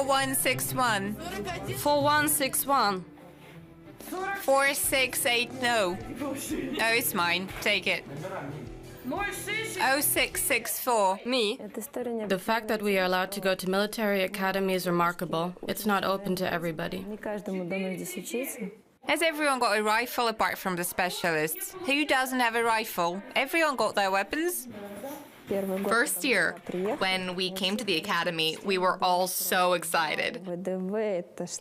4161. 4161. 4680. Oh, it's mine. Take it. 0664. Me? The fact that we are allowed to go to military academy is remarkable. It's not open to everybody. Has everyone got a rifle apart from the specialists? Who doesn't have a rifle? Everyone got their weapons? First year, when we came to the academy, we were all so excited.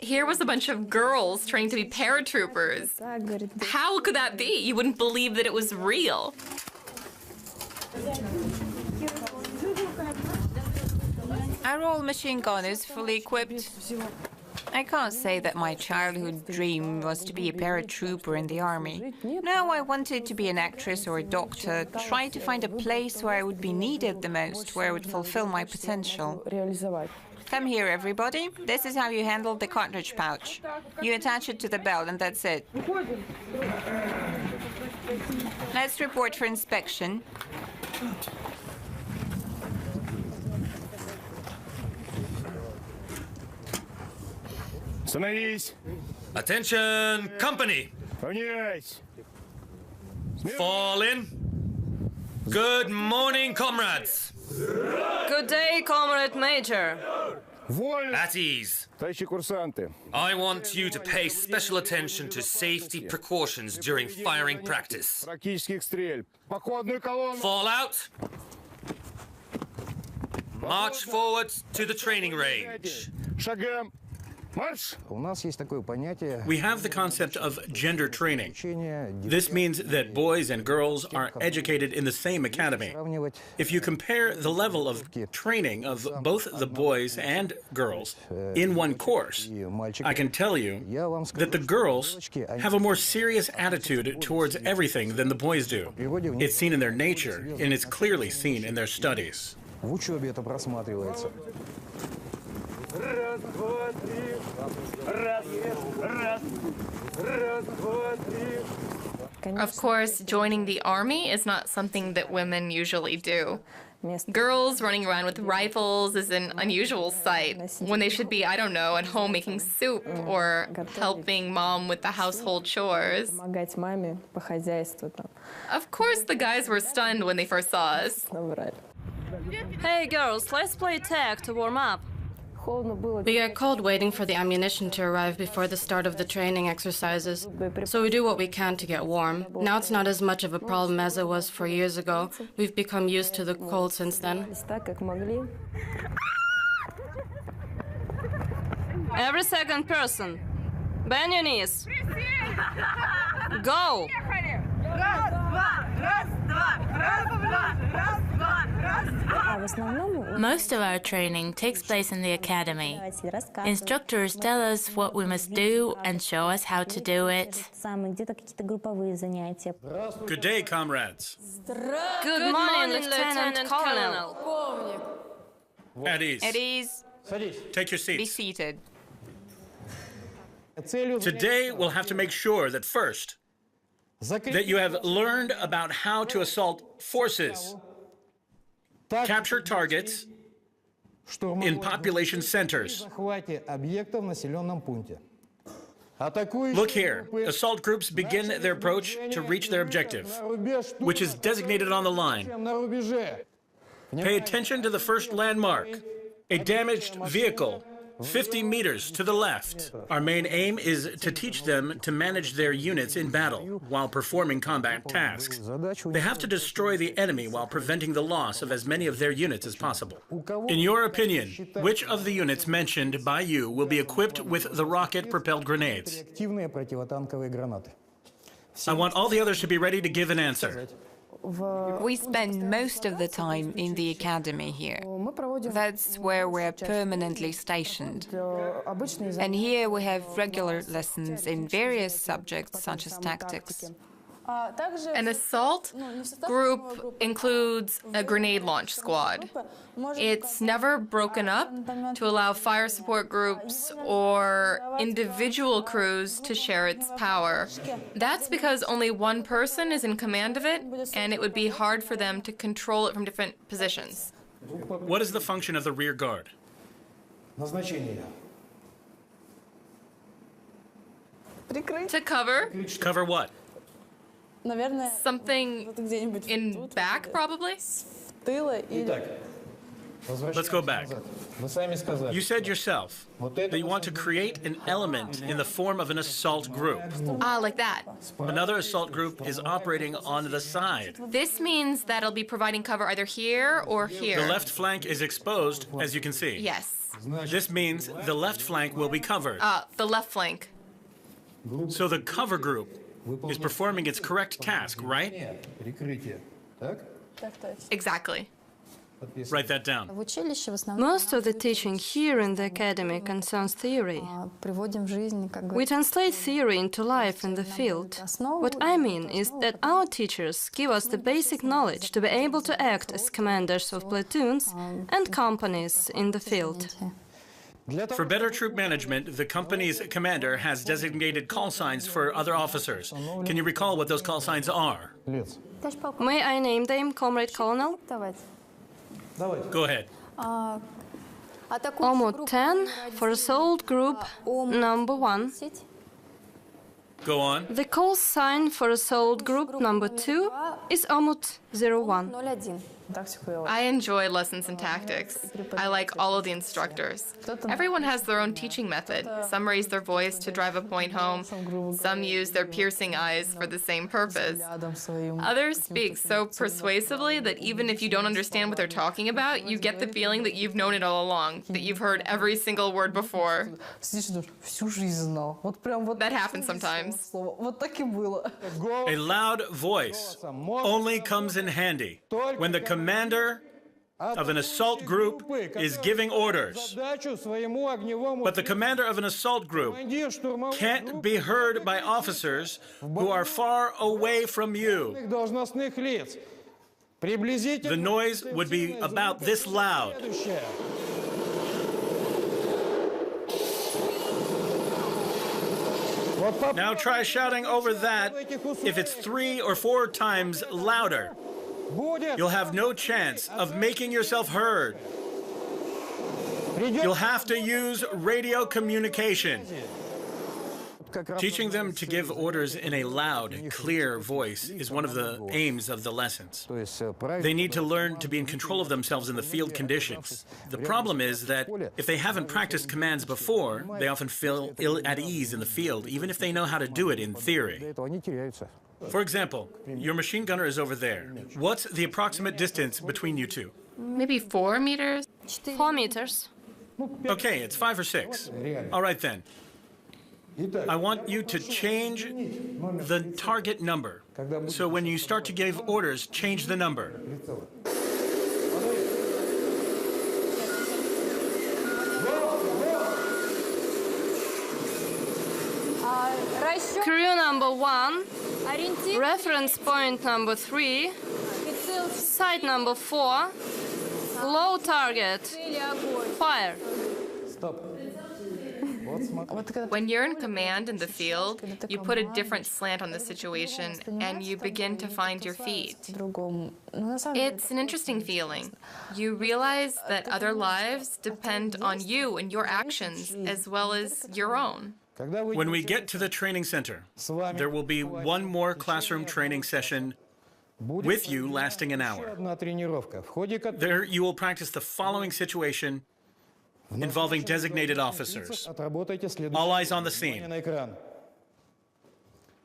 Here was a bunch of girls training to be paratroopers. How could that be? You wouldn't believe that it was real. Are all machine gunners fully equipped? I can't say that my childhood dream was to be a paratrooper in the army. No, I wanted to be an actress or a doctor, try to find a place where I would be needed the most, where I would fulfill my potential. Come here, everybody. This is how you handle the cartridge pouch. You attach it to the belt and that's it. Let's report for inspection. Attention, company! Fall in. Good morning, comrades. Good day, Comrade Major. At ease. I want you to pay special attention to safety precautions during firing practice. Fall out. March forward to the training range. We have the concept of gender training. This means that boys and girls are educated in the same academy. If you compare the level of training of both the boys and girls in one course, I can tell you that the girls have a more serious attitude towards everything than the boys do. It's seen in their nature, and it's clearly seen in their studies. Of course, joining the army is not something that women usually do. Girls running around with rifles is an unusual sight, when they should be, I don't know, at home making soup or helping mom with the household chores. Of course, the guys were stunned when they first saw us. Hey girls, let's play tag to warm up. We get cold waiting for the ammunition to arrive before the start of the training exercises, so we do what we can to get warm. Now it's not as much of a problem as it was 4 years ago. We've become used to the cold since then. Every second person, bend your knees. Go! Most of our training takes place in the academy. Instructors tell us what we must do and show us how to do it. Good day, comrades. Good morning, Lieutenant Colonel. At ease. At ease. Take your Be seats. seated. Today, we'll have to make sure that first, that you have learned about how to assault forces, capture targets in population centers. Look here. Assault groups begin their approach to reach their objective, which is designated on the line. Pay attention to the first landmark, a damaged vehicle 50 meters to the left. Our main aim is to teach them to manage their units in battle while performing combat tasks. They have to destroy the enemy while preventing the loss of as many of their units as possible. In your opinion, which of the units mentioned by you will be equipped with the rocket-propelled grenades? I want all the others to be ready to give an answer. We spend most of the time in the academy here. That's where we're permanently stationed. And here we have regular lessons in various subjects such as tactics. An assault group includes a grenade launch squad. It's never broken up to allow fire support groups or individual crews to share its power. That's because only one person is in command of it, and it would be hard for them to control it from different positions. What is the function of the rear guard? To cover? Cover what? Something in back, probably? Let's go back. You said yourself that you want to create an element in the form of an assault group. Ah, like that. Another assault group is operating on the side. This means that it'll be providing cover either here or here. The left flank is exposed, as you can see. Yes. This means the left flank will be covered. The left flank. So the cover group is performing its correct task, right? Exactly. Write that down. Most of the teaching here in the academy concerns theory. We translate theory into life in the field. What I mean is that our teachers give us the basic knowledge to be able to act as commanders of platoons and companies in the field. For better troop management, the company's commander has designated call signs for other officers. Can you recall what those call signs are? May I name them, Comrade Colonel? Go ahead. Omut 10 for assault group number 1. Go on. The call sign for assault group number 2 is Omut 01. I enjoy lessons in tactics. I like all of the instructors. Everyone has their own teaching method. Some raise their voice to drive a point home. Some use their piercing eyes for the same purpose. Others speak so persuasively that even if you don't understand what they're talking about, you get the feeling that you've known it all along, that you've heard every single word before. That happens sometimes. A loud voice only comes in handy when the commander of an assault group is giving orders. But the commander of an assault group can't be heard by officers who are far away from you. The noise would be about this loud. Now try shouting over that if it's 3 or 4 times louder. You'll have no chance of making yourself heard. You'll have to use radio communication. Teaching them to give orders in a loud, clear voice is one of the aims of the lessons. They need to learn to be in control of themselves in the field conditions. The problem is that if they haven't practiced commands before, they often feel ill at ease in the field, even if they know how to do it in theory. For example, your machine gunner is over there. What's the approximate distance between you two? Maybe 4 meters? 4 meters. Okay, it's 5 or 6. All right then. I want you to change the target number. So when you start to give orders, change the number. Crew number 1, reference point number 3, site number 4, low target, fire. When you're in command in the field, you put a different slant on the situation and you begin to find your feet. It's an interesting feeling. You realize that other lives depend on you and your actions as well as your own. When we get to the training center, there will be one more classroom training session with you lasting an hour. There you will practice the following situation involving designated officers. All eyes on the scene.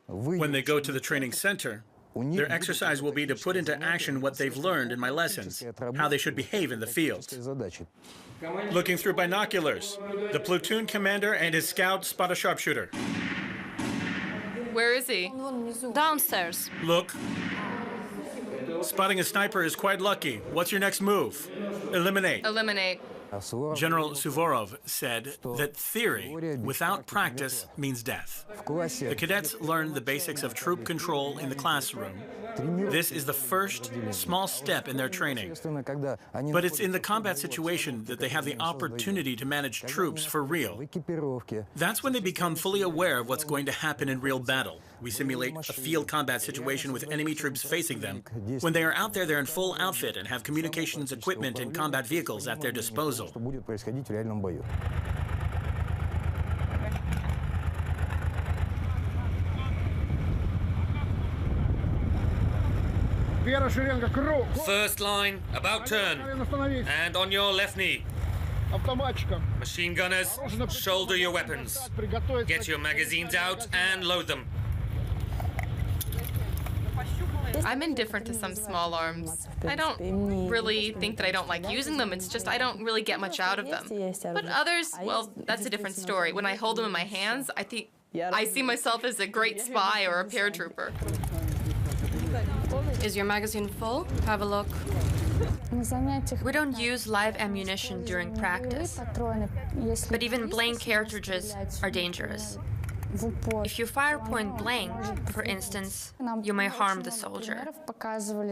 When they go to the training center, their exercise will be to put into action what they've learned in my lessons, how they should behave in the field. Looking through binoculars, the platoon commander and his scout spot a sharpshooter. Where is he? Downstairs. Look. Spotting a sniper is quite lucky. What's your next move? Eliminate. Eliminate. General Suvorov said that theory without practice means death. The cadets learn the basics of troop control in the classroom, This is the first small step in their training. But it's in the combat situation that they have the opportunity to manage troops for real. That's when they become fully aware of what's going to happen in real battle. We simulate a field combat situation with enemy troops facing them. When they are out there, they're in full outfit and have communications equipment and combat vehicles at their disposal. First line, about turn. And on your left knee. Machine gunners, shoulder your weapons. Get your magazines out and load them. I'm indifferent to some small arms. I don't really think that I don't like using them, it's just I don't really get much out of them. But others, well, that's a different story. When I hold them in my hands, I think I see myself as a great spy or a paratrooper. Is your magazine full? Have a look. We don't use live ammunition during practice, but even blank cartridges are dangerous. If you fire point blank, for instance, you may harm the soldier.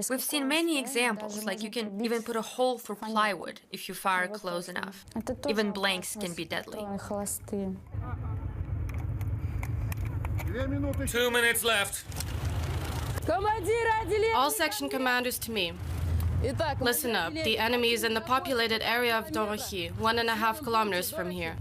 We've seen many examples, like you can even put a hole through plywood if you fire close enough. Even blanks can be deadly. 2 minutes left. All section commanders to me. Listen up. The enemy is in the populated area of Dorochy, 1.5 kilometers from here.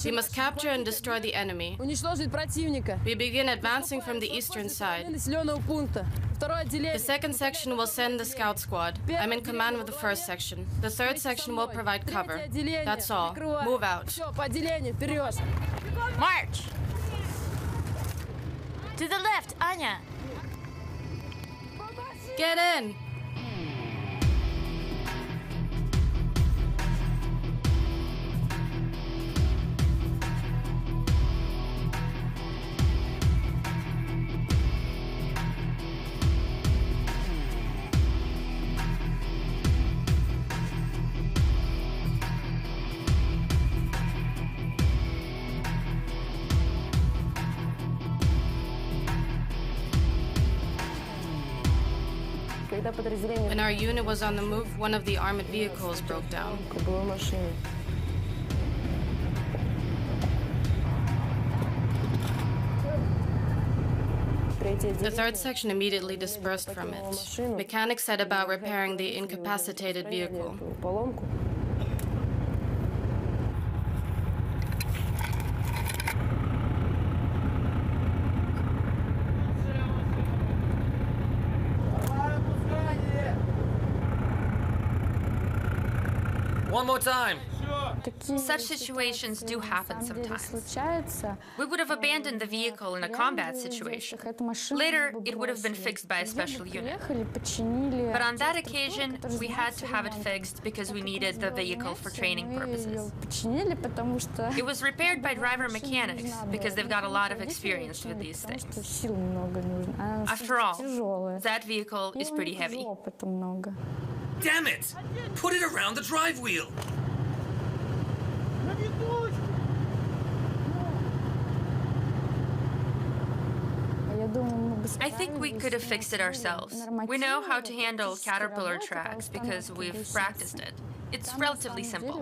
We must capture and destroy the enemy. We begin advancing from the eastern side. The second section will send the scout squad. I'm in command of the first section. The third section will provide cover. That's all. Move out. March! To the left, Anya! Get in! When our unit was on the move, one of the armored vehicles broke down. The third section immediately dispersed from it. Mechanics set about repairing the incapacitated vehicle. One more time. Such situations do happen sometimes. We would have abandoned the vehicle in a combat situation. Later, it would have been fixed by a special unit. But on that occasion, we had to have it fixed because we needed the vehicle for training purposes. It was repaired by driver mechanics because they've got a lot of experience with these things. After all, that vehicle is pretty heavy. Damn it! Put it around the drive wheel. I think we could have fixed it ourselves. We know how to handle caterpillar tracks because we've practiced it. It's relatively simple.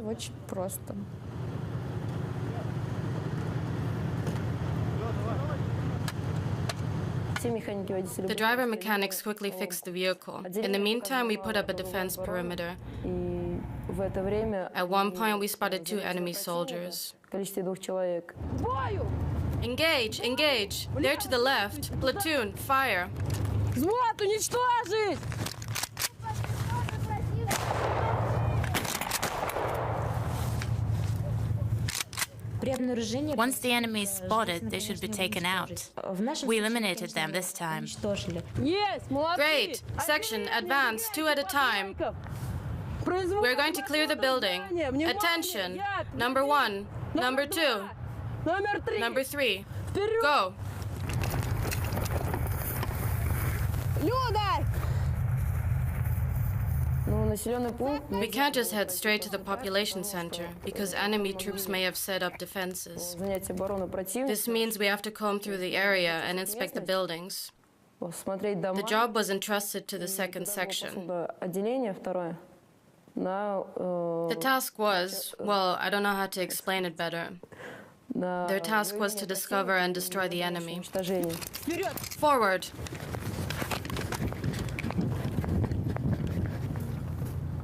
The driver mechanics quickly fixed the vehicle. In the meantime, we put up a defense perimeter. At one point, we spotted 2 enemy soldiers. Engage! Engage! They're to the left. Platoon, fire! Once the enemy is spotted, they should be taken out. We eliminated them this time. Great! Section, advance, 2 at a time. We're going to clear the building. Attention! Number 1, number 2, number 3. Go! We can't just head straight to the population center, because enemy troops may have set up defenses. This means we have to comb through the area and inspect the buildings. The job was entrusted to the second section. The task was, well, I don't know how to explain it better. Their task was to discover and destroy the enemy. Forward!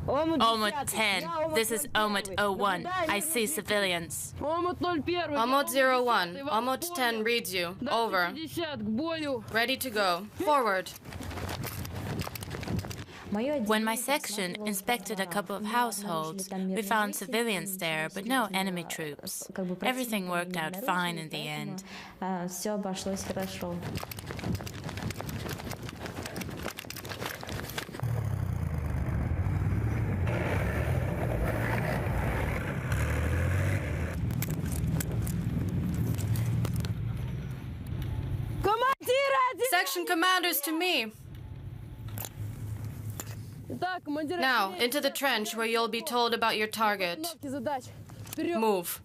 Omut 10, this is Omut 01. I see civilians. Omut 01, Omut 10 reads you. Over. Ready to go. Forward. When my section inspected a couple of households, we found civilians there, but no enemy troops. Everything worked out fine in the end. Section commanders to me. Now, into the trench where you'll be told about your target. Move.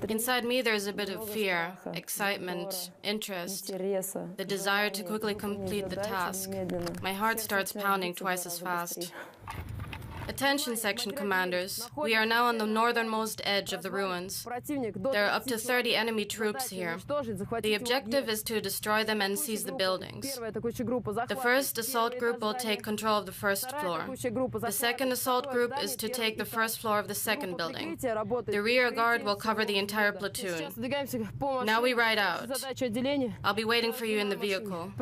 Inside me there's a bit of fear, excitement, interest, the desire to quickly complete the task. My heart starts pounding twice as fast. Attention, section commanders. We are now on the northernmost edge of the ruins. There are up to 30 enemy troops here. The objective is to destroy them and seize the buildings. The first assault group will take control of the first floor. The second assault group is to take the first floor of the second building. The rear guard will cover the entire platoon. Now we ride out. I'll be waiting for you in the vehicle.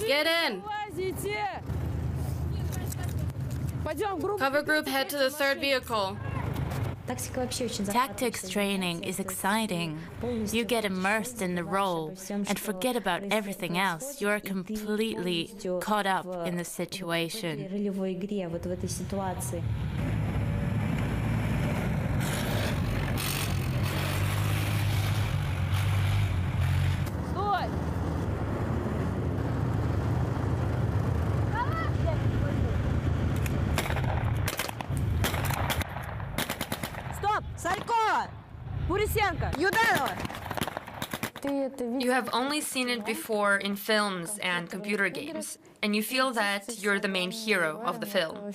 Get in! Cover group, head to the third vehicle. Tactics training is exciting. You get immersed in the role and forget about everything else. You're completely caught up in the situation. You have only seen it before in films and computer games, and you feel that you're the main hero of the film.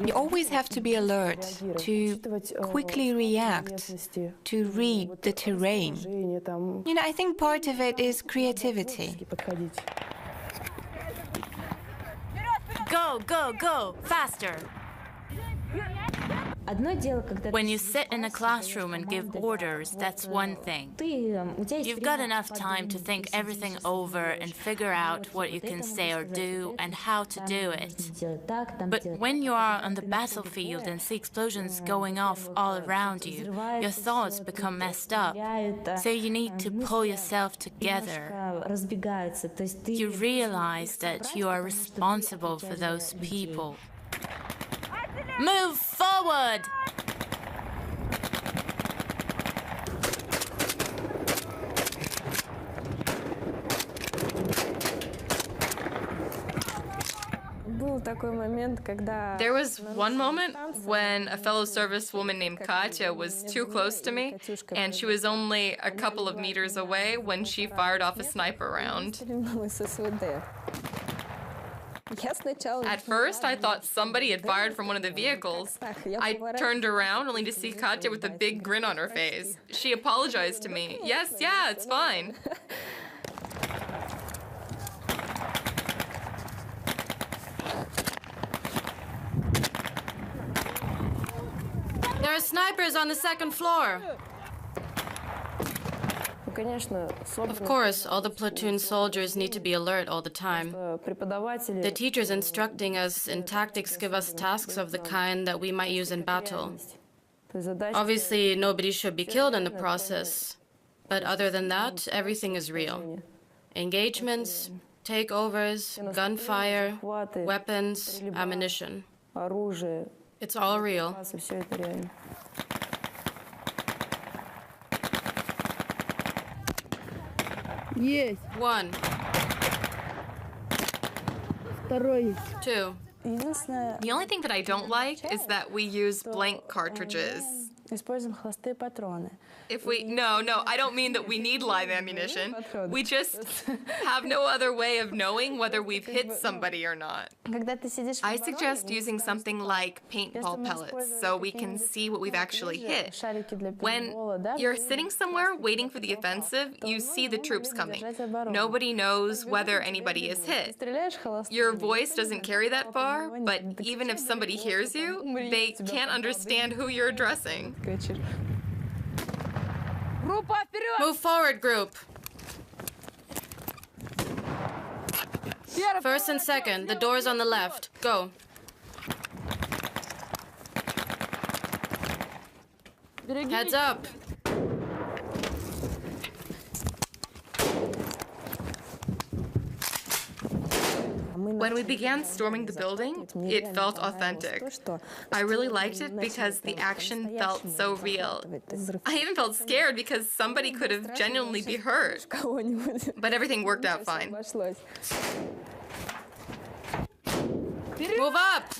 You always have to be alert, to quickly react, to read the terrain. You know, I think part of it is creativity. Go, go, go! Faster! When you sit in a classroom and give orders, that's one thing. You've got enough time to think everything over and figure out what you can say or do and how to do it. But when you are on the battlefield and see explosions going off all around you, your thoughts become messed up. So you need to pull yourself together. You realize that you are responsible for those people. Move forward! There was one moment when a fellow servicewoman named Katya was too close to me, and she was only a couple of meters away when she fired off a sniper round. At first, I thought somebody had fired from one of the vehicles. I turned around only to see Katya with a big grin on her face. She apologized to me. Yes, yeah, it's fine. There are snipers on the second floor. Of course, all the platoon soldiers need to be alert all the time. The teachers instructing us in tactics give us tasks of the kind that we might use in battle. Obviously, nobody should be killed in the process. But other than that, everything is real. Engagements, takeovers, gunfire, weapons, ammunition. It's all real. Yes. One. 2. The only thing that I don't like is that we use blank cartridges. If we, no, I don't mean that we need live ammunition. We just have no other way of knowing whether we've hit somebody or not. I suggest using something like paintball pellets so we can see what we've actually hit. When you're sitting somewhere waiting for the offensive, you see the troops coming. Nobody knows whether anybody is hit. Your voice doesn't carry that far, but even if somebody hears you, they can't understand who you're addressing. Move forward, group. First and second, the doors on the left. Go. Heads up. When we began storming the building, it felt authentic. I really liked it because the action felt so real. I even felt scared because somebody could have genuinely been hurt. But everything worked out fine. Move up.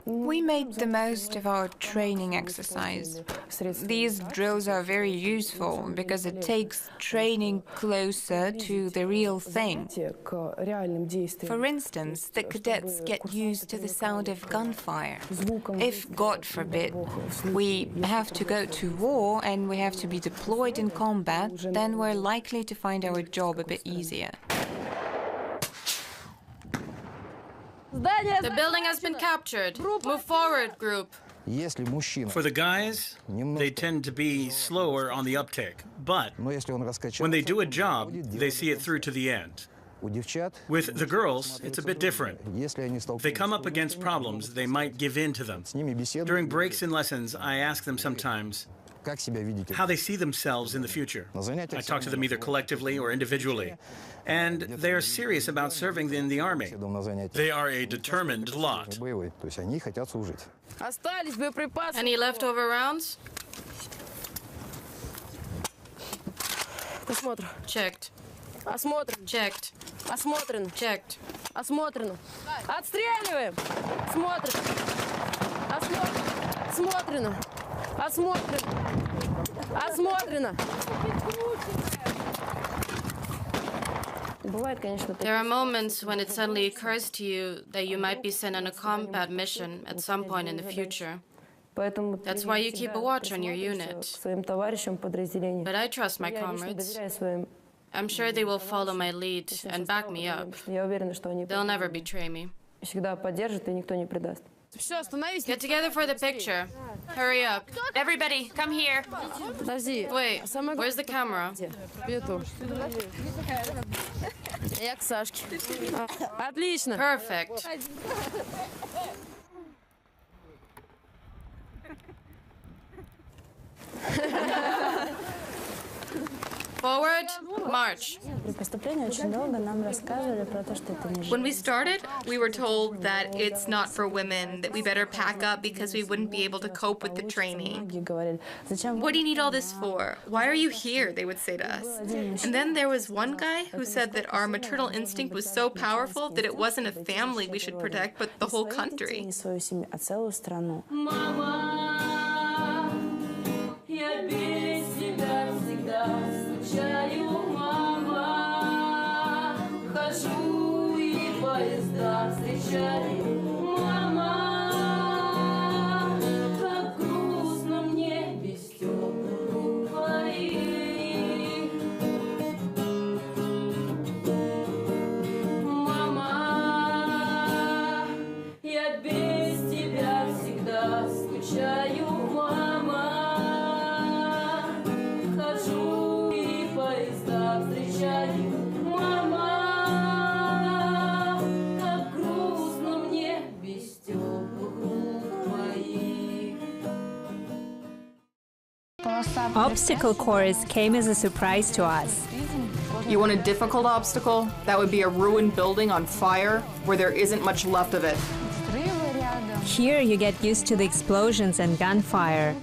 We made the most of our training exercise. These drills are very useful because it takes training closer to the real thing. For instance, the cadets get used to the sound of gunfire. If, God forbid, we have to go to war and we have to be deployed in combat, then we're likely to find our job a bit easier. The building has been captured. Move forward, group. For the guys, they tend to be slower on the uptake, but when they do a job, they see it through to the end. With the girls, it's a bit different. If they come up against problems, they might give in to them. During breaks in lessons, I ask them sometimes how they see themselves in the future. I talk to them either collectively or individually. And they are serious about serving in the army. They are a determined lot. Any leftover rounds? Checked. Checked. Checked. Осмотрено. Отстреливаем. Смотрим. Осмотрено. Осмотрено. Осмотрено. There are moments when it suddenly occurs to you that you might be sent on a combat mission at some point in the future. That's why you keep a watch on your unit. But I trust my comrades. I'm sure they will follow my lead and back me up. They'll never betray me. Get together for the picture. Hurry up. Everybody, come here. Wait, where's the camera? Я к Сашке. Отлично. Perfect. Forward, march. When we started, we were told that it's not for women, that we better pack up because we wouldn't be able to cope with the training. What do you need all this for? Why are you here? They would say to us. And then there was one guy who said that our maternal instinct was so powerful that it wasn't a family we should protect, but the whole country. Хожу и поезда встречаю, мама, как грустно мне без теплых рук твоих. Мама, я без тебя всегда скучаю, мама, хожу и поезда встречаю. Obstacle course came as a surprise to us. You want a difficult obstacle? That would be a ruined building on fire where there isn't much left of it. Here you get used to the explosions and gunfire.